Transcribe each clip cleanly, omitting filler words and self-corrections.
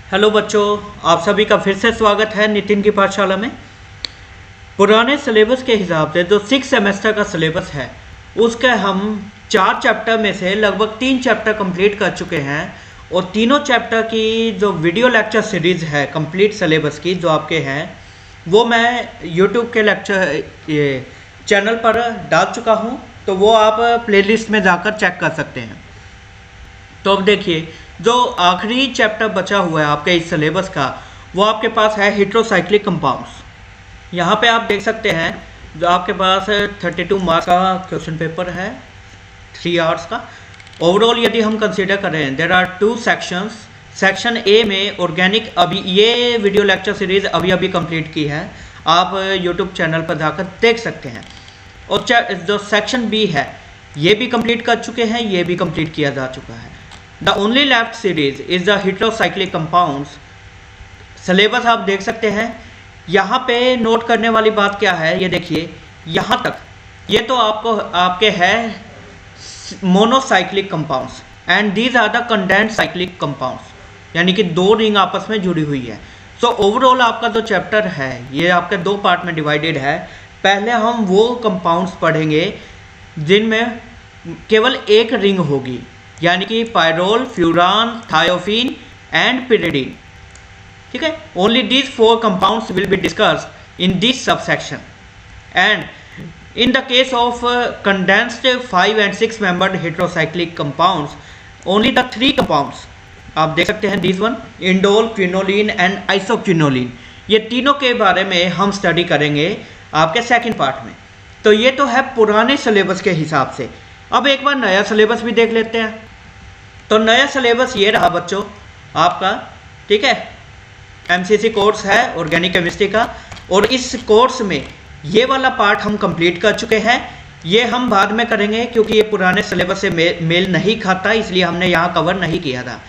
Hello बच्चों, आप सभी का फिर से स्वागत है नितिन की पाठशाला में। पुराने सिलेबस के हिसाब से जो 6 सेमेस्टर का सिलेबस है उसके हम 4 चैप्टर में से लगभग 3 चैप्टर कंप्लीट कर चुके हैं और तीनों चैप्टर की जो वीडियो लेक्चर सीरीज़ है कंप्लीट सिलेबस की जो आपके हैं वो मैं यूट्यूब के चैनल पर डाल चुका हूँ, तो वो आप प्लेलिस्ट में जाकर चेक कर सकते हैं। तो अब देखिए, जो आखिरी चैप्टर बचा हुआ है आपके इस सिलेबस का वो आपके पास है हेटेरोसाइक्लिक कंपाउंड्स। यहाँ पे आप देख सकते हैं जो आपके पास 32 मार्क्स का क्वेश्चन पेपर है 3 आवर्स का। ओवरऑल यदि हम कंसीडर करें there are 2 sections. Section A में ऑर्गेनिक, अभी ये वीडियो लेक्चर सीरीज़ अभी कंप्लीट की है, आप यूट्यूब चैनल पर जाकर देख सकते हैं। और जो सेक्शन बी है ये भी कंप्लीट कर चुके हैं, ये भी कंप्लीट किया जा चुका है। The only left series is the heterocyclic compounds. Syllabus आप देख सकते हैं। यहाँ पे नोट करने वाली बात क्या है, ये देखिए यहाँ तक ये तो आपके है monocyclic compounds and these are the condensed cyclic compounds, यानी कि 2 रिंग आपस में जुड़ी हुई है। सो ओवरऑल आपका जो चैप्टर है ये आपके 2 पार्ट में डिवाइडेड है। पहले हम वो कंपाउंड्स पढ़ेंगे जिनमें केवल एक रिंग होगी, यानी कि pyrrole, furan, thiophene and pyridine. ठीक है, only these 4 compounds will be discussed in this subsection and in the case of condensed 5 and 6 membered heterocyclic compounds only the 3 compounds आप देख सकते हैं this one, indole, quinoline and isoquinoline, ये तीनों के बारे में हम स्टडी करेंगे आपके सेकंड पार्ट में। तो ये तो है पुराने सिलेबस के हिसाब से। अब एक बार नया सिलेबस भी देख लेते हैं। तो नया सिलेबस ये रहा बच्चों आपका, ठीक है, एमसीसी कोर्स है ऑर्गेनिक केमिस्ट्री का, और इस कोर्स में ये वाला पार्ट हम कंप्लीट कर चुके हैं। ये हम बाद में करेंगे क्योंकि ये पुराने सिलेबस से मेल नहीं खाता, इसलिए हमने यहाँ कवर नहीं किया था।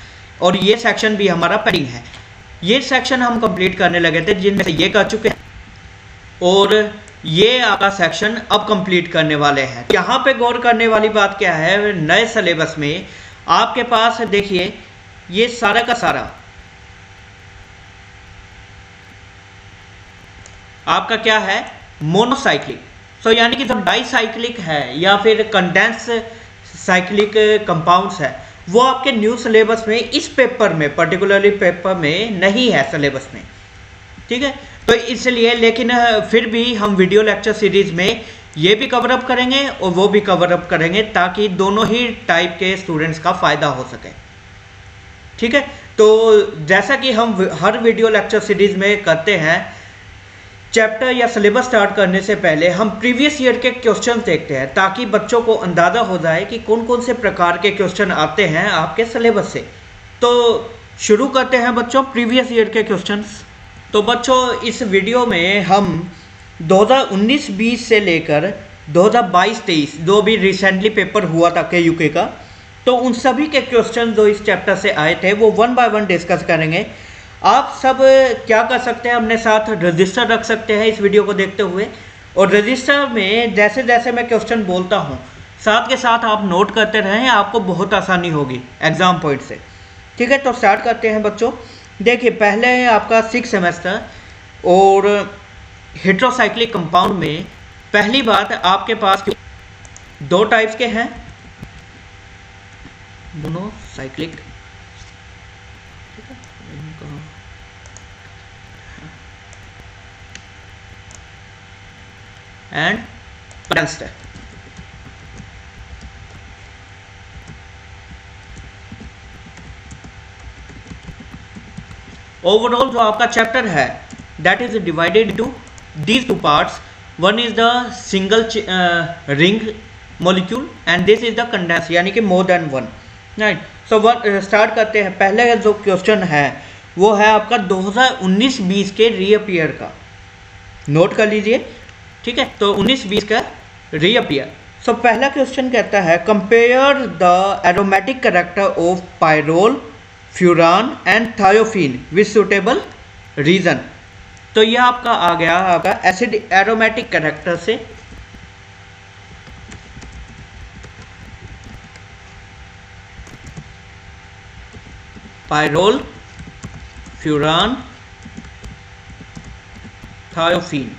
और ये सेक्शन भी हमारा पेंडिंग है। ये सेक्शन हम कंप्लीट करने लगे थे जिनमें से ये कर चुके हैं और ये आपका सेक्शन अब कंप्लीट करने वाले हैं। यहाँ पे गौर करने वाली बात क्या है, नए सिलेबस में आपके पास देखिए ये सारा का सारा आपका क्या है, मोनोसाइक्लिक। सो यानी कि जब डाईसाइक्लिक है या फिर कंडेंस साइक्लिक कंपाउंड्स है वो आपके न्यू सिलेबस में इस पेपर में पर्टिकुलरली पेपर में नहीं है सिलेबस में, ठीक है। तो इसलिए लेकिन फिर भी हम वीडियो लेक्चर सीरीज में ये भी कवर अप करेंगे और वो भी कवर अप करेंगे ताकि दोनों ही टाइप के स्टूडेंट्स का फ़ायदा हो सके, ठीक है। तो जैसा कि हम हर वीडियो लेक्चर सीरीज में करते हैं, चैप्टर या सिलेबस स्टार्ट करने से पहले हम प्रीवियस ईयर के क्वेश्चन देखते हैं ताकि बच्चों को अंदाज़ा हो जाए कि कौन कौन से प्रकार के क्वेश्चन आते हैं आपके सिलेबस से। तो शुरू करते हैं बच्चों प्रीवियस ईयर के क्वेश्चंस। तो बच्चों इस वीडियो में हम 2019-20 से लेकर 2022-23 जो भी रिसेंटली पेपर हुआ था के यूके का, तो उन सभी के क्वेश्चन जो इस चैप्टर से आए थे वो 1 by 1 डिस्कस करेंगे। आप सब क्या कर सकते हैं, अपने साथ रजिस्टर रख सकते हैं इस वीडियो को देखते हुए, और रजिस्टर में जैसे जैसे मैं क्वेश्चन बोलता हूँ साथ के साथ आप नोट करते रहें, आपको बहुत आसानी होगी एग्ज़ाम पॉइंट से, ठीक है। तो स्टार्ट करते हैं बच्चों। देखिए पहले है आपका 6 सेमेस्टर और हेटेरोसाइक्लिक कंपाउंड में पहली बात आपके पास 2 टाइप्स के हैं, मोनोसाइक्लिक एंड कंडेंस्ड। ओवरऑल जो आपका चैप्टर है that is divided into these 2 parts. One is the single ring molecule and this is the condense, यानी कि more than 1, right. So start करते हैं। पहले जो क्वेश्चन है वो है आपका 2019-20 के रीअपियर का, नोट कर लीजिए, ठीक है। तो 19-20 का रीअपियर। सो पहला क्वेश्चन कहता है compare the aromatic character of pyrrole, furan and thiophene with suitable reason. तो यह आपका आ गया आपका एसिड एरोमेटिक कैरेक्टर से पायरोल, फ्यूरान थायोफीन।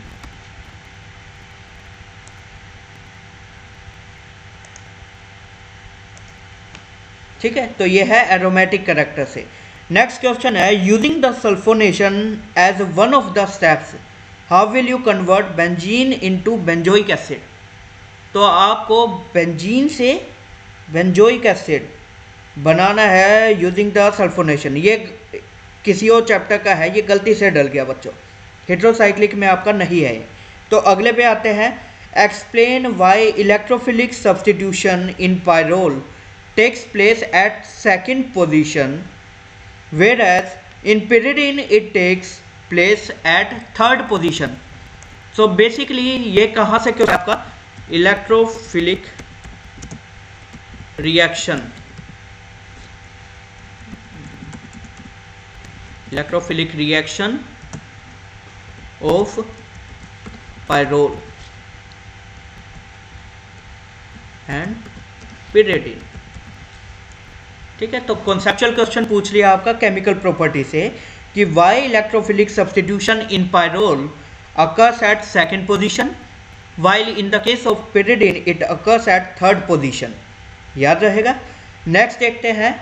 ठीक है, तो ये है एरोमेटिक कैरेक्टर से। नेक्स्ट क्वेश्चन है, using the sulphonation as one of the steps how will you convert benzene into benzoic acid. तो आपको बेंजीन से बेंजोइक एसिड बनाना है यूजिंग द सल्फोनेशन। ये किसी और चैप्टर का है, ये गलती से डल गया बच्चों, हेट्रोसाइक्लिक में आपका नहीं है। तो अगले पे आते हैं, explain why electrophilic substitution in pyrrole takes place at second position whereas in pyridine it takes place at third position। so basically ये कहाँ से क्यों आपका electrophilic reaction of pyrrole and pyridine। ठीक है, तो कॉन्सेप्चुअल क्वेश्चन पूछ लिया आपका केमिकल प्रॉपर्टी से कि why electrophilic substitution in pyrrole occurs at second position while in the case of pyridine it occurs at third position. याद रहेगा। नेक्स्ट देखते हैं,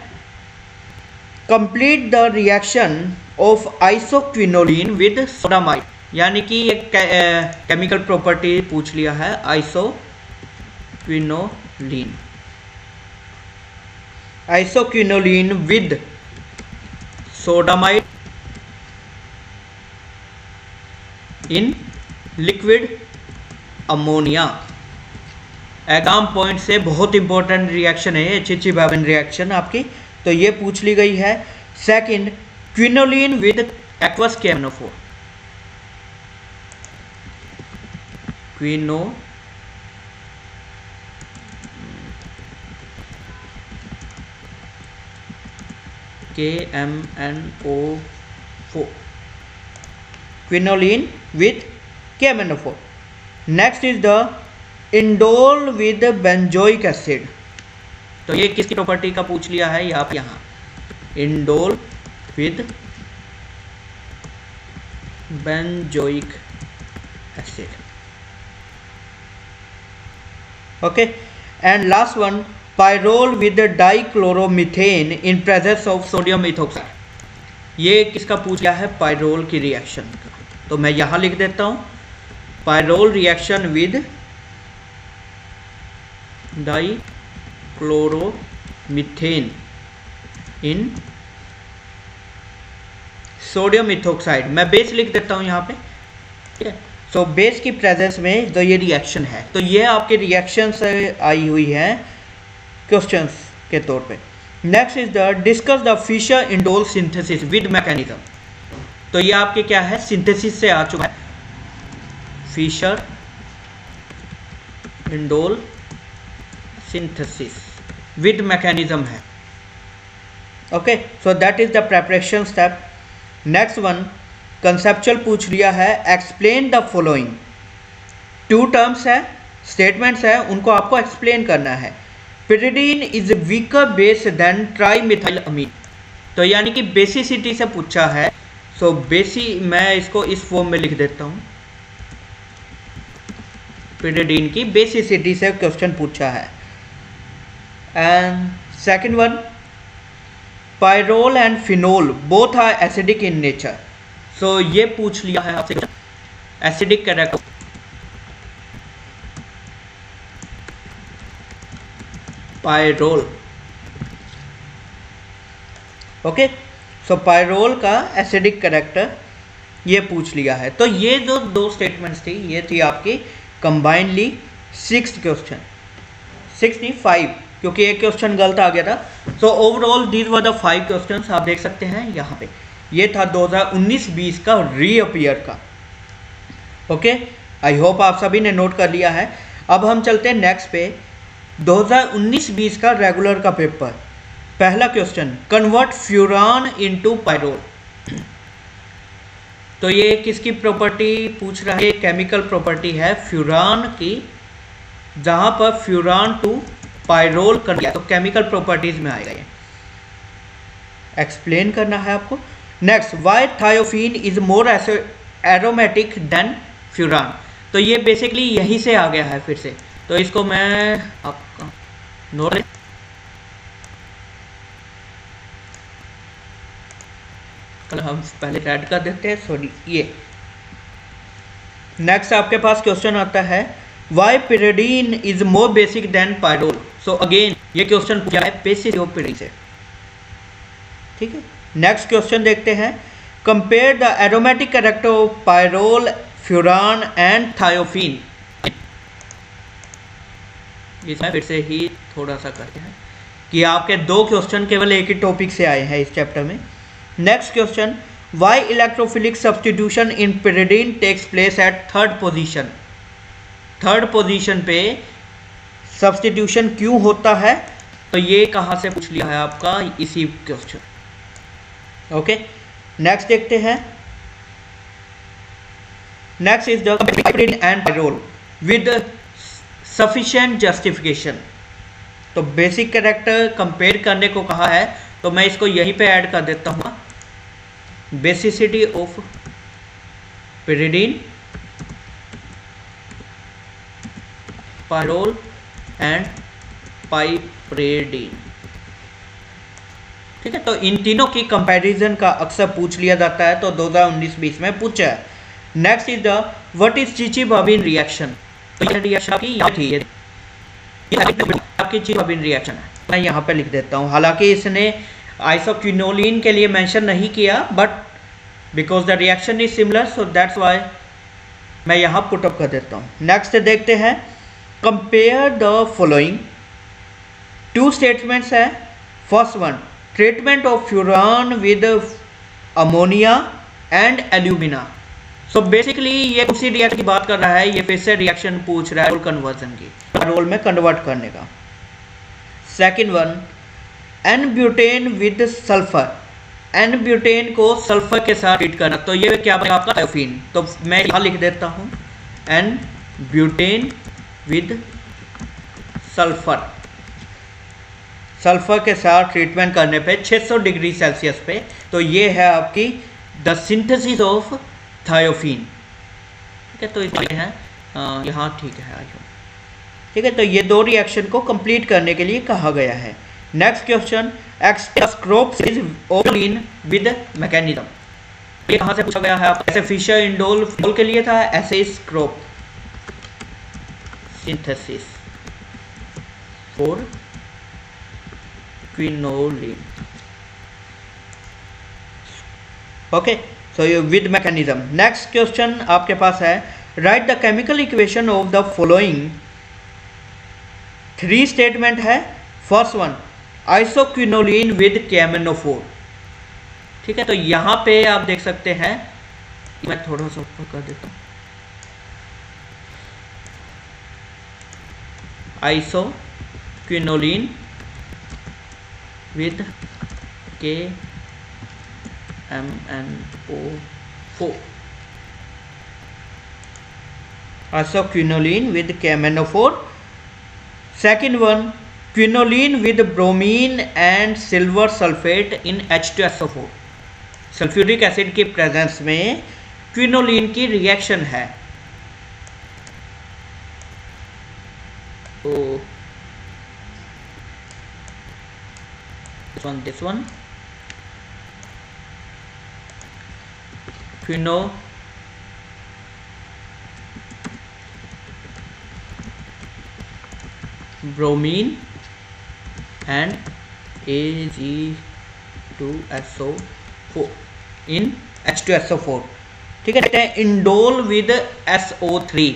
complete the reaction of isoquinoline with sodamide. यानी कि एक केमिकल प्रॉपर्टी पूछ लिया है isoquinoline with sodamide in liquid ammonia. Exam point से बहुत इंपॉर्टेंट रिएक्शन है ये, चिची-बाबेन रिएक्शन आपकी, तो ये पूछ ली गई है। Second, quinoline with aqueous KMnO4। KMnO4, quinoline with KMnO4। Next is the indole with benzoic acid. तो ये किसकी प्रॉपर्टी का पूछ लिया है आप यहाँ, indole with benzoic acid. Okay, and last one, pyrrole with dichloromethane in presence of sodium ethoxide. ये किसका पूछ लिया है, पायरोल की रिएक्शन का। तो मैं यहाँ लिख देता हूँ, pyrrole reaction with dichloromethane in sodium ethoxide. मैं बेस लिख देता हूँ यहाँ पे, ठीक है। सो बेस की प्रेजेंस में तो ये रिएक्शन है, तो ये आपके रिएक्शन से आई हुई है क्वेश्चंस के तौर पे। Next is the discuss the Fischer indole synthesis with mechanism. तो ये आपके क्या है, सिंथेसिस से आ चुका है, Fischer indole synthesis with mechanism है। Okay, so that is the preparation step. Next one, conceptual पूछ लिया है, एक्सप्लेन द फॉलोइंग। 2 टर्म्स है, स्टेटमेंट्स है, उनको आपको एक्सप्लेन करना है। pyridine is weaker base than trimethyl amine. तो यानी कि बेसिसिटी से पूछा है। सो बेसी मैं इसको इस फॉर्म में लिख देता हूँ, pyridine की बेसिसिटी से क्वेश्चन पूछा है। And second one, pyrrole and phenol both are acidic in nature. So ये पूछ लिया है आपसे acidic character. Pyrrole, okay, so pyrrole का एसिडिक कैरेक्टर ये पूछ लिया है। तो ये जो 2 स्टेटमेंट्स थी, ये थी आपकी कंबाइनली 6 क्वेश्चन, 6 नहीं 5, क्योंकि एक क्वेश्चन गलत आ गया था। So overall these were the 5 questions, आप देख सकते हैं यहाँ पे। ये था 2019-20 का रीअपियर का। ओके, आई होप आप सभी ने नोट कर लिया है। अब हम चलते हैं नेक्स्ट पे, 2019-20 का रेगुलर का पेपर। पहला question, convert furan into pyrrole. तो ये किसकी प्रॉपर्टी पूछ रहा है, केमिकल प्रॉपर्टी है फ्यूरान की, जहां पर फ्यूरान टू पायरोल कर दिया, तो केमिकल प्रॉपर्टीज में आएगा ये। एक्सप्लेन करना है आपको। Next, why thiophene is more aromatic than furan. तो ये बेसिकली यहीं से आ गया है फिर से, तो इसको मैं आपका नोट, हम पहले ऐड कर देते हैं, सॉरी ये। नेक्स्ट आपके पास क्वेश्चन आता है why pyridine is more basic than pyrrole. So again ये क्वेश्चन पूछा है बेसिक ऑफ पिरिडीन से, ठीक है। नेक्स्ट क्वेश्चन देखते हैं, compare the aromatic character of pyrrole, furan and thiophene. इसमें फिर से ही थोड़ा सा करते हैं कि आपके दो क्वेश्चन केवल एक ही टॉपिक से आए हैं इस चैप्टर में। Next question, why electrophilic substitution in pyridine takes place at third position. Third position पे सब्सटीट्यूशन क्यों होता है, तो ये कहाँ से पूछ लिया है आपका, इसी क्वेश्चन। ओके, नेक्स्ट देखते हैं। Next is the pyridine and pyrrole with sufficient justification. तो बेसिक कैरेक्टर कंपेयर करने को कहा है, तो मैं इसको यहीं पे ऐड कर देता हूँ, basicity of pyridine, pyrrole and piperidine, ठीक है। तो इन तीनों की कंपैरिजन का अक्सर पूछ लिया जाता है, तो 2019-20 में पूछा है। Next is the what is Chichibabin reaction. तो ये रिएक्शन आपकी यहाँ थी, ये आपकी चिची-बॉबिन रिएक्शन है, मैं यहाँ पे लिख देता हूँ। हालांकि इसने आइसोक्विनोलिन के लिए मेंशन नहीं किया, but because the reaction is similar, so that's why मैं यहाँ पुटअप कर देता हूँ। नेक्स्ट देखते हैं, compare the following. Two statements है। First one, treatment of furan with ammonia and alumina. So basically ये उसी रिएक्शन की बात कर रहा है, ये फिर से रिएक्शन पूछ रहा है रोल कन्वर्जन की, रोल में कन्वर्ट करने का। Second one, n butane with sulphur. N butane को सल्फर के साथ ट्रीट करना, तो ये क्या बनेगा आपका थायोफीन। तो मैं यहाँ लिख देता हूँ n butane with sulphur. Sulphur के साथ ट्रीटमेंट करने पे 600 डिग्री सेल्सियस पे, तो ये है आपकी द सिंथेसिस ऑफ थायोफीन, ठीक है। तो इसलिए है यहाँ, ठीक है, ठीक है। तो ये दो रिएक्शन को कंप्लीट करने के लिए कहा गया है। नेक्स्ट क्वेश्चन, एक्सट्रास्क्रोपिन विद मैकेनिज्म। ये कहाँ से पूछा गया है? ऐसे फिशर इंडोल के लिए था, ऐसे Skraup synthesis for quinoline. Okay, so ये विद मैकेनिज्म। नेक्स्ट क्वेश्चन आपके पास है, write the chemical equation of the following. 3 statement है। First one, isoquinoline with KMnO4, ठीक है। तो यहां पे आप देख सकते हैं, मैं थोड़ा सा ऊपर कर देता हूं, isoquinoline with KMnO4, isoquinoline with KMnO4। Second one, quinoline with bromine and silver sulphate in H2SO4। Sulphuric acid के प्रेजेंस में क्विनोलिन की रिएक्शन है। तो this one क्विनो bromine and Ag2SO4 in H2SO4, ठीक है। Indole with SO3।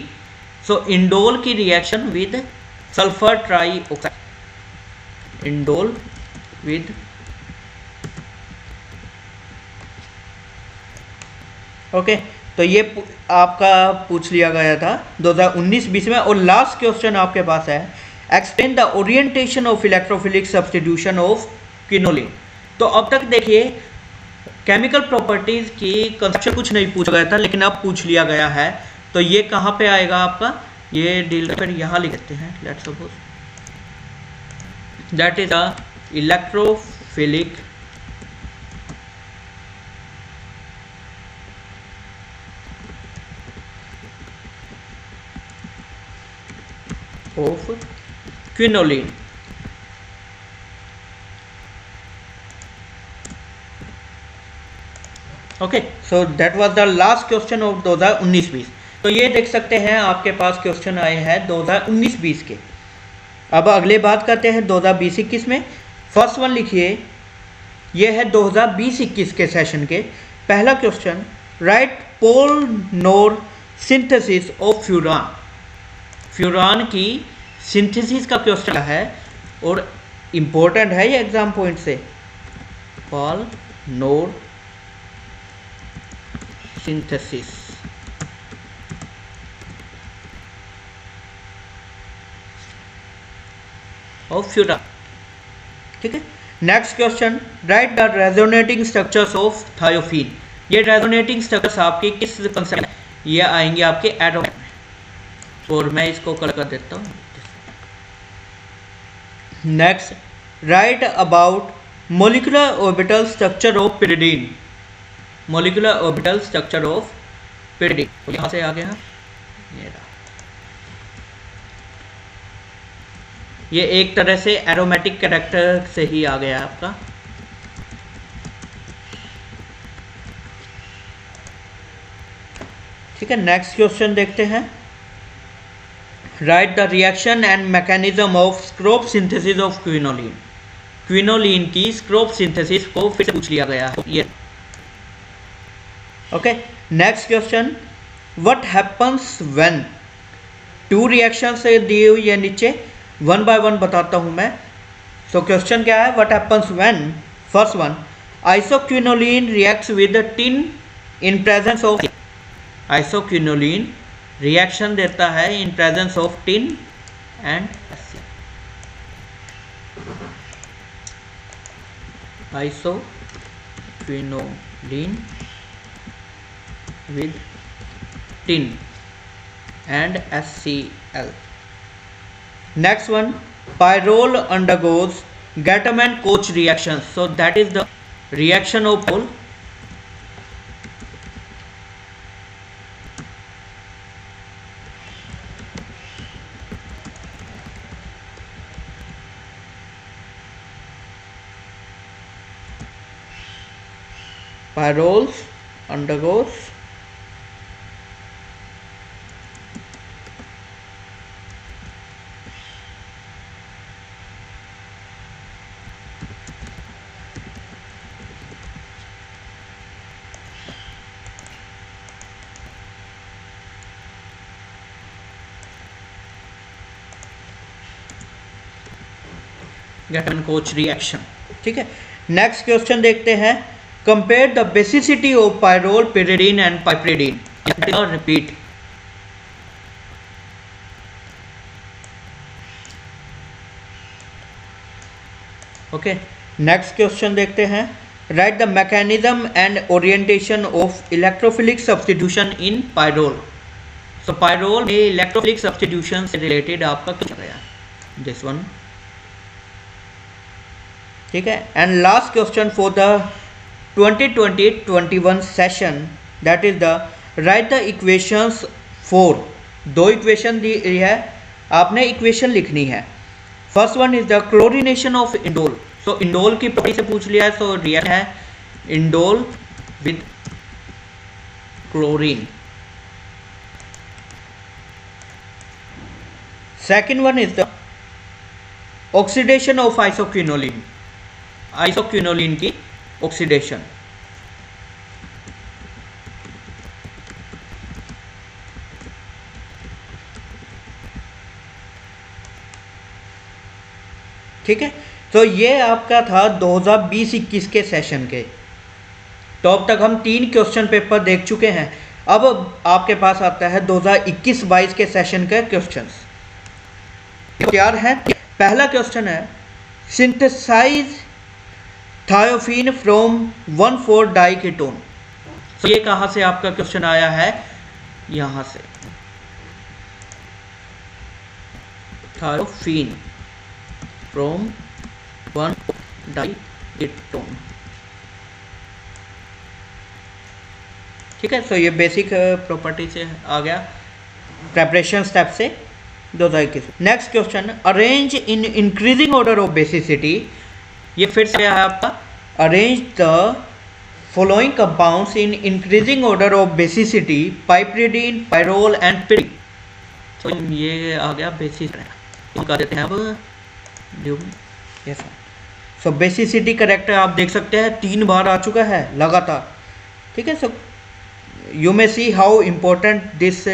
So indole की reaction with sulphur trioxide, indole with okay. तो ये आपका पूछ लिया गया था 2019-20 में। और लास्ट क्वेश्चन आपके पास है, explain the orientation of electrophilic substitution of quinoline. तो अब तक देखिए केमिकल प्रॉपर्टीज की कंसेप्शन कुछ नहीं पूछा गया था, लेकिन अब पूछ लिया गया है। तो ये कहाँ पे आएगा आपका, ये डील पर यहाँ लिख देते हैं, let's suppose that is a electrophilic of quinoline. Okay, so that was the last question of 2019-20। तो ये देख सकते हैं आपके पास क्वेश्चन आए हैं 2019-20 के। अब अगले बात करते हैं 2020-21 में। फर्स्ट वन लिखिए, ये है 2020-21 के सेशन के। पहला question, write Paal Knorr synthesis of furan. Furan की सिंथेसिस का क्वेश्चन है और इम्पोर्टेंट है ये एग्जाम पॉइंट से। Paal Knorr synthesis of furan, ठीक है। Next question, write the resonating structures of thiophene. ये रेजोनेटिंग स्ट्रक्चर्स आपके किस कंसेप्ट में, ये आएंगे आपके एटम में, और मैं इसको कलर कर देता हूँ। Next, right about molecular orbital structure of pyridine। Molecular orbital structure of pyridine, तो यहाँ से आ गया ये एक तरह से एरोमेटिक कैरेक्टर से ही आ गया आपका। ठीक है, नेक्स्ट क्वेश्चन देखते हैं। Write the reaction and mechanism of Skraup synthesis of quinoline. Quinoline की स्क्रोप सिंथेसिस को फिर से पूछ लिया गया है ये। Okay, next question, what happens when. Two reaction से दिए हुई है नीचे, वन बाय वन बताता हूं मैं। सो क्वेश्चन क्या है, what happens when. First one, isoquinoline reacts with tin in presence of. Isoquinoline reaction देता है in presence of tin and HCl। Isoquinoline with tin and HCl। Next one, pyrrole undergoes Gattermann-Koch reaction, so that is the reaction of pyrrole। Pyrrole undergoes Gattermann-Koch reaction. ठीक है, next question देखते हैं। Compare the basicity of pyrrole, pyridine and piperidine। Repeat. Okay, next question देखते हैं। Write the mechanism and orientation of electrophilic substitution in pyrrole. So pyrrole में electrophilic substitution से related आपका क्या गया, दिस वन। ठीक है, and last question for the 2020-21 session, that is the right the equations for. दो इक्वेशन दी है, आपने इक्वेशन लिखनी है। First one is the chlorination of indole. So indole की प्रॉपर्टी से पूछ लिया है, सो रिएक्शन है indole with chlorine. Second one is the oxidation of isoquinoline. Isoquinoline की ऑक्सीडेशन। ठीक है, तो ये आपका था 2020-21 के सेशन के। तो अब तक हम 3 क्वेश्चन पेपर देख चुके हैं। अब आपके पास आता है 2021-22 के सेशन के क्वेश्चंस। तैयार है? पहला क्वेश्चन है, सिंथेसाइज थायोफीन फ्रॉम 1,4-डाइकीटोन। तो ये कहाँ से आपका क्वेश्चन आया है, यहाँ से। थायोफीन फ्रॉम 1,4-डाइकीटोन। ठीक है, तो ये बेसिक प्रॉपर्टी से आ गया प्रेपरेशन स्टेप से। 2021। Next question, arrange in increasing order of basicity, ये फिर से है आपका, arrange the following compounds in increasing order of basicity, piperidine, pyrrole and pyridine. तो ये आ गया बेसिस, कर देते हैं अब यस। सो बेसिसिटी करेक्टर आप देख सकते हैं 3 बार आ चुका है लगातार, ठीक है। So you may see how important this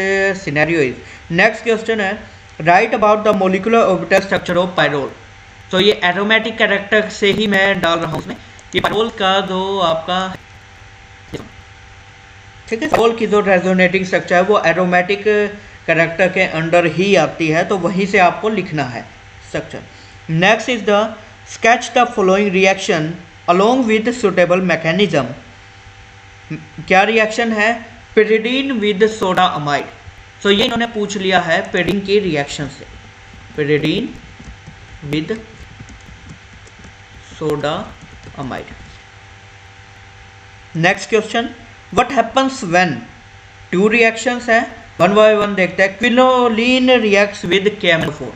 scenario is. Next question है, write about the molecular orbital structure of pyrrole. तो ये एरोमेटिक कैरेक्टर से ही मैं डाल रहा हूँ उसमें कि पायरोल का जो आपका, ठीक है, पायरोल की जो रेजोनेटिंग स्ट्रक्चर है वो एरोमेटिक कैरेक्टर के अंडर ही आती है, तो वहीं से आपको लिखना है structure. Next is the sketch the following reaction along with suitable mechanism. क्या रिएक्शन है? Pyridine with soda amide. तो ये इन्होंने पूछ लिया है पिरिडीन की रिएक्शन से, pyridine with soda amide. Next question, what happens when two reactions है, वन बाय वन देखते हैं। Quinoline reacts with KMnO4,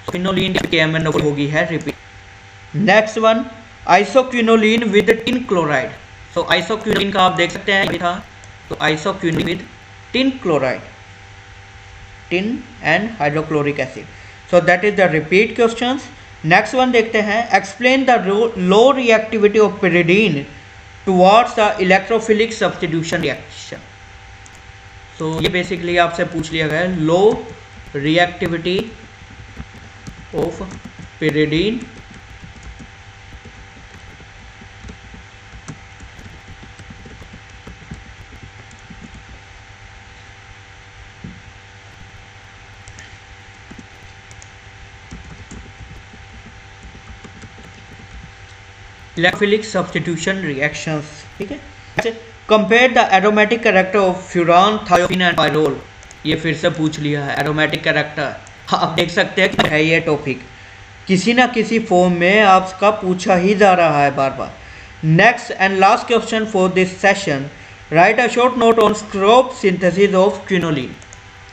quinoline KMnO4 होगी है repeat. Next one, isoquinoline with tin chloride. तो आइसोक्विनोलिन का आप देख सकते हैं था, तो isoquinoline with tin chloride, tin and hydrochloric acid. So that is the repeat questions. Next one देखते हैं, explain the low reactivity of pyridine towards the electrophilic substitution reaction. तो ये बेसिकली आपसे पूछ लिया गया है, लो reactivity of pyridine electrophilic substitution reactions, ठीक है। Compare the aromatic character of furan, thiophene and pyrrole. ये फिर से पूछ लिया है एरोमेटिक कैरेक्टर। आप देख सकते हैं है ये टॉपिक किसी ना किसी फॉर्म में आपका पूछा ही जा रहा है बार बार। Next and last question for this session, write a short note on Skraup synthesis of quinoline.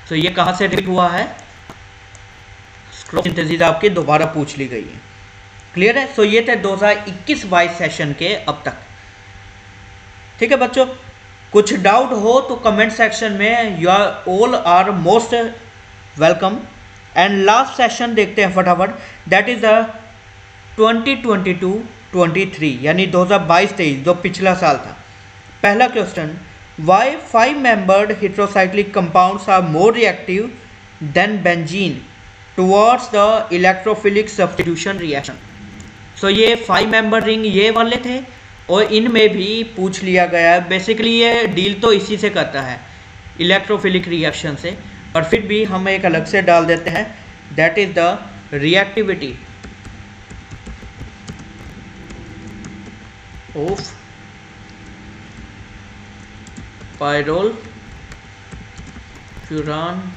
तो ये कहाँ से रिपीट हुआ है? स्क्रोप सिंथेसिस आपकी दोबारा पूछ ली गई है। क्लियर है? सो ये थे 2021-22 सेशन के अब तक, ठीक है बच्चों। कुछ डाउट हो तो कमेंट सेक्शन में, you are all are most welcome. And last session देखते हैं फटाफट, दैट इज द 2022-23 यानी 2022-23 जो पिछला साल था। पहला question, why 5 membered heterocyclic compounds are more reactive than benzene towards the electrophilic substitution reaction. So ये 5 मेंबर रिंग ये वाले थे और इनमें भी पूछ लिया गया है। बेसिकली ये डील तो इसी से करता है, इलेक्ट्रोफिलिक रिएक्शन से, और फिर भी हम एक अलग से डाल देते हैं, that is the reactivity of pyrrole, furan,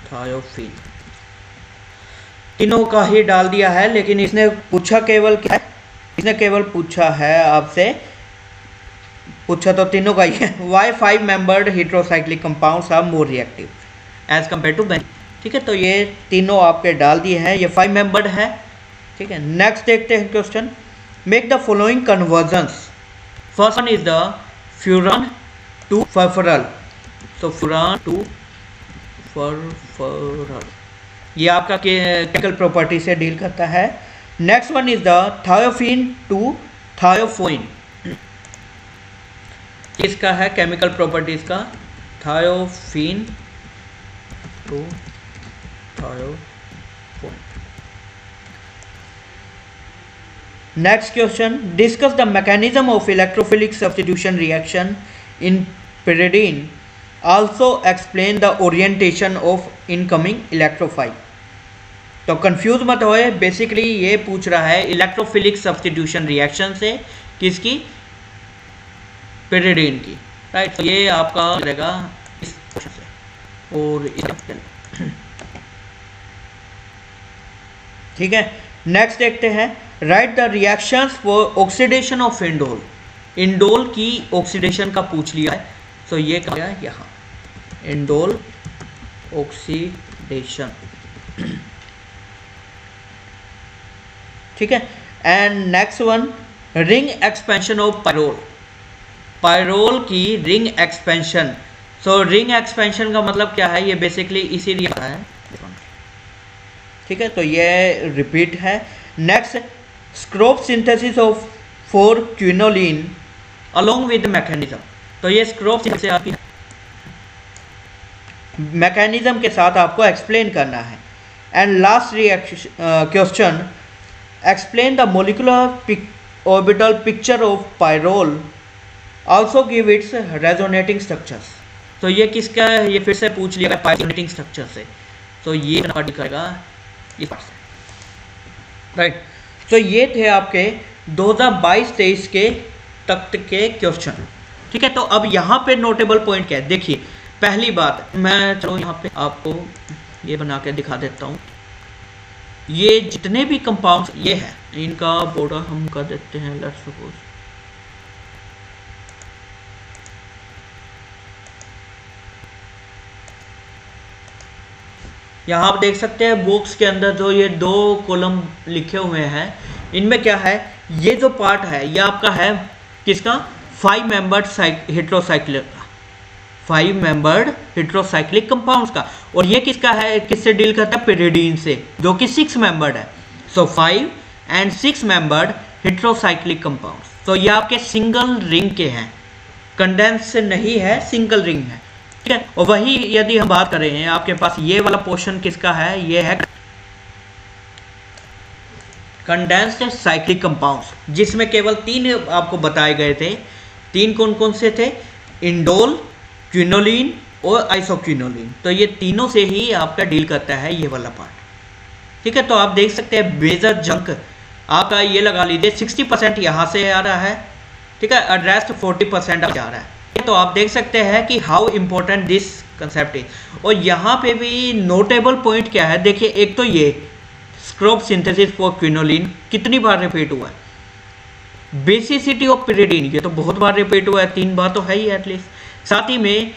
thiophene. तीनों का ही डाल दिया है, लेकिन इसने पूछा केवल क्या है? इसने केवल पूछा है आपसे, पूछा तो तीनों का ही है, why 5 membered heterocyclic compounds are more reactive as compare to benzene. ठीक है, तो ये तीनों आपके डाल दिए हैं, ये 5 मेंबर्ड है। ठीक है, नेक्स्ट देखते हैं question, make the following conversions. First one is the furan to furfural. तो फ्यूरान टू फर्फरल ये आपका केमिकल प्रॉपर्टी से डील करता है। Next one is the thiophene to थायोफोइन। इसका है केमिकल प्रॉपर्टीज का, थायोफिन टू थायोफोइन। Next question, discuss the mechanism of electrophilic substitution reaction in pyridine। also explain the orientation of incoming electrophile। तो confuse मत होए, बेसिकली ये पूछ रहा है इलेक्ट्रोफिलिक सब्स्टिट्यूशन रिएक्शन से, किसकी? pyridine की, राइट। तो ये आपका रहेगा इस से और ठीक है। नेक्स्ट देखते हैं, write the reactions for oxidation of indole. Indole की ऑक्सीडेशन का पूछ लिया है, तो ये क्या है यहाँ, इंडोल ऑक्सीडेशन ऑक्सीडेशन, ठीक है। And next one, ring expansion of pyrrole, pyrrole की रिंग एक्सपेंशन। सो रिंग एक्सपेंशन का मतलब क्या है, ये बेसिकली इसीलिए आता है, ठीक है। तो ये रिपीट है। Next, Skraup synthesis of for quinoline along with mechanism. तो ये स्क्रोप सिंथेसिस आपकी मैकेनिज्म के साथ आपको एक्सप्लेन करना है। And last question, explain the molecular orbital picture of pyrrole, also give its resonating structures. तो ये किसका है, ये फिर से पूछ लिया पायरोनेटिंग स्ट्रक्चर से। तो ये करेगा इस पार्ट से, राइट। तो ये थे आपके 2022-23 के तक के क्वेश्चन, ठीक है। तो अब यहाँ पे नोटेबल पॉइंट क्या है, देखिए पहली बात, मैं चलो यहाँ पे आपको ये बना के दिखा देता हूँ। ये जितने भी कंपाउंड्स ये है, इनका बॉर्डर हम कर देते हैं, लेट्स सपोज यहाँ आप देख सकते हैं बॉक्स के अंदर जो ये 2 कॉलम लिखे हुए हैं, इनमें क्या है, ये जो पार्ट है ये आपका है किसका, 5 मेंबर्ड हेट्रोसाइक्लिक का, 5 मेंबर्ड हेट्रोसाइक्लिक कंपाउंड्स का। और ये किसका है, किससे डील करता है, पिरिडीन से, जो कि 6 मेंबर्ड है। सो 5 एंड 6 मेंबर्ड हेट्रोसाइक्लिक कंपाउंड्स। तो ये आपके सिंगल रिंग के हैं, कंडेंस नहीं है, सिंगल रिंग है, ठीक है। और वही यदि हम बात करें, आपके पास ये वाला पोर्शन किसका है, ये है कंडेंस्ड साइक्लिक कंपाउंड्स, जिसमें केवल 3 आपको बताए गए थे। 3 कौन कौन से थे, इंडोल, क्विनोलिन और आइसोक्विनोलिन। तो ये तीनों से ही आपका डील करता है ये वाला पार्ट, ठीक है। तो आप देख सकते हैं बेजर जंक आपका ये लगा लीजिए 60% यहाँ से आ रहा है, ठीक है, और रेस्ट 40% जा रहा है। तो आप देख सकते हैं कि how important this concept is. और यहाँ पे भी नोटेबल पॉइंट क्या है, देखिए एक तो ये स्क्रोप सिंथेसिस फॉर क्विनोलिन कितनी बार रिपीट हुआ है, बेसिसिटी ऑफ पिरिडीन ये तो बहुत बार रिपीट हुआ है, 3 बार तो है ही एटलीस्ट। साथ ही में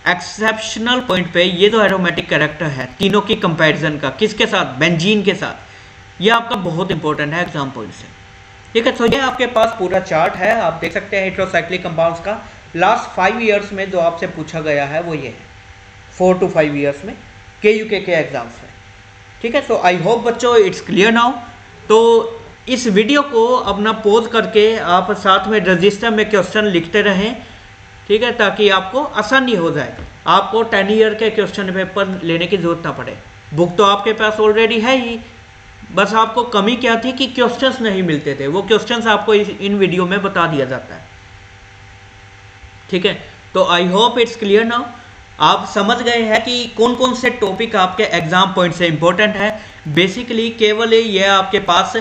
एक्सेप्शनल पॉइंट पे ये जो एरोमेटिक कैरेक्टर है तीनों की कंपैरिजन का किसके साथ, बेंजीन के साथ, ये आपका बहुत इंपॉर्टेंट है एग्जाम पॉइंट से, ठीक है। तो ये आपके पास पूरा चार्ट है, आप देख सकते हैं हेट्रोसाइक्लिक कंपाउंड्स का। लास्ट 5 ईयर्स में जो आपसे पूछा गया है वो ये है, 4 to 5 ईयर्स में KUK के एग्जाम्स में, ठीक है। तो आई होप बच्चों इट्स क्लियर नाउ। तो इस वीडियो को अपना पॉज करके आप साथ में रजिस्टर में क्वेश्चन लिखते रहें, ठीक है, ताकि आपको आसानी हो जाए, आपको 10 ईयर के क्वेश्चन पेपर लेने की जरूरत ना पड़े। बुक तो आपके पास ऑलरेडी है ही, बस आपको कमी क्या थी कि क्वेश्चंस नहीं मिलते थे, वो क्वेश्चंस आपको इन वीडियो में बता दिया जाता है, ठीक है। तो I hope it's clear now, आप समझ गए हैं कि कौन कौन से टॉपिक आपके एग्जाम पॉइंट से इंपॉर्टेंट है। बेसिकली केवल ये आपके पास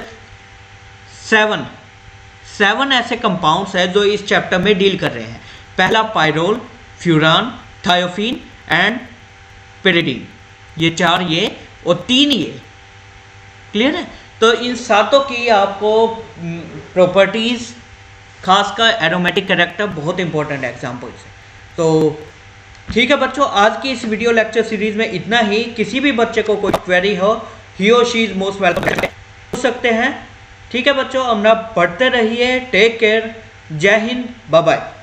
7 ऐसे कंपाउंड्स हैं जो इस चैप्टर में डील कर रहे हैं। पहला pyrrole, furan, thiophene and pyridine, ये 4 ये और 3 ये, क्लियर है। तो इन 7 की आपको प्रॉपर्टीज, खासकर एरोमेटिक कैरेक्टर बहुत इंपॉर्टेंट है एग्जाम पॉइंट से। तो ठीक है बच्चों, आज की इस वीडियो लेक्चर सीरीज में इतना ही। किसी भी बच्चे को कोई क्वेरी हो, ही और शी इज मोस्ट वेलकम पूछ सकते हैं, ठीक है बच्चों। अपना पढ़ते रहिए, टेक केयर, जय हिंद, बाय बाय।